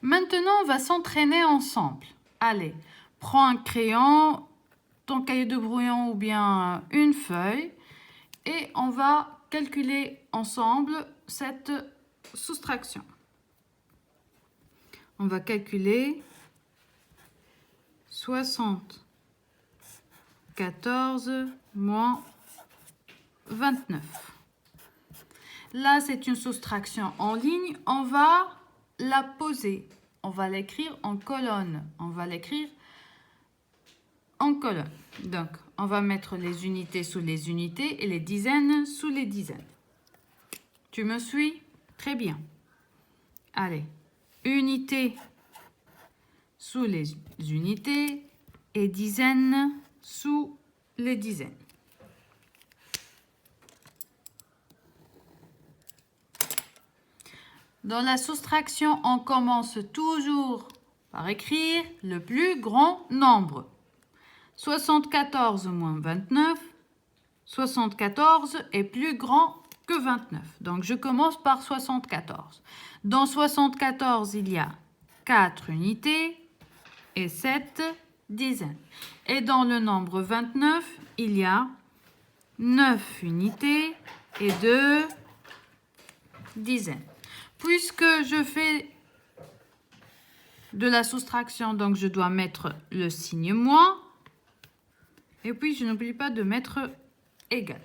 Maintenant, on va s'entraîner ensemble. Allez, prends un crayon, ton cahier de brouillon ou bien une feuille et on va calculer ensemble cette soustraction. On va calculer 74 moins 29. Là, c'est une soustraction en ligne. On va la poser. On va l'écrire en colonne. On va l'écrire en colonne. Donc, on va mettre les unités sous les unités et les dizaines sous les dizaines. Tu me suis? Très bien. Allez, unités sous les unités et dizaines sous les dizaines. Dans la soustraction, on commence toujours par écrire le plus grand nombre. 74 moins 29, 74 est plus grand que 29. Donc, je commence par 74. Dans 74, il y a 4 unités et 7 dizaines. Et dans le nombre 29, il y a 9 unités et 2 dizaines. Puisque je fais de la soustraction, donc je dois mettre le signe moins. Et puis, je n'oublie pas de mettre égal.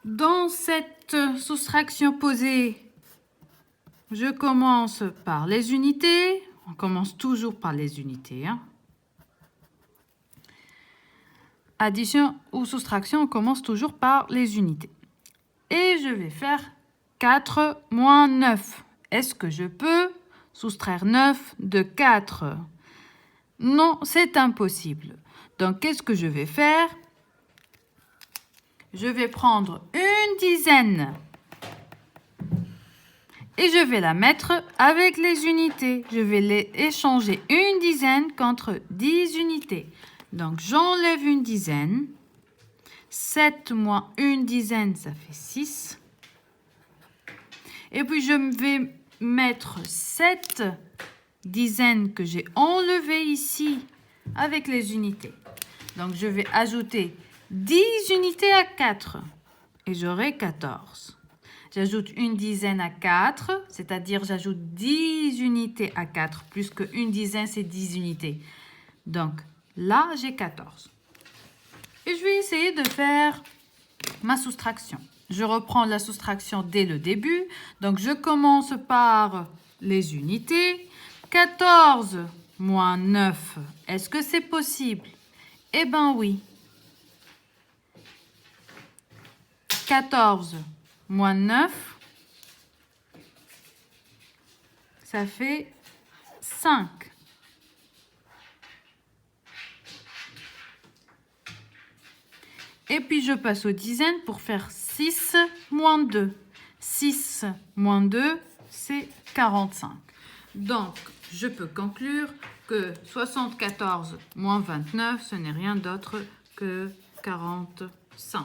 Dans cette soustraction posée, je commence par les unités. On commence toujours par les unités. Addition ou soustraction, on commence toujours par les unités. Et je vais faire 4 moins 9. Est-ce que je peux soustraire 9 de 4? Non, c'est impossible. Donc, qu'est-ce que je vais faire? Je vais prendre une dizaine et je vais la mettre avec les unités. Je vais les échanger une dizaine contre 10 unités. Donc, j'enlève une dizaine. 7 moins une dizaine, ça fait 6. Et puis, je vais mettre 7 dizaines que j'ai enlevées ici avec les unités. Donc, je vais ajouter 10 unités à 4 et j'aurai 14. J'ajoute une dizaine à 4, c'est-à-dire j'ajoute 10 unités à 4, plus qu'une dizaine, c'est 10 unités. Donc, là, j'ai 14. Et je vais essayer de faire ma soustraction. Je reprends la soustraction dès le début. Donc, je commence par les unités. 14 moins 9, est-ce que c'est possible? Eh bien, oui. 14 moins 9, ça fait 5. Et puis, je passe aux dizaines pour faire 6 moins 2. 6 moins 2, c'est 45. Donc, je peux conclure que 74 moins 29, ce n'est rien d'autre que 45.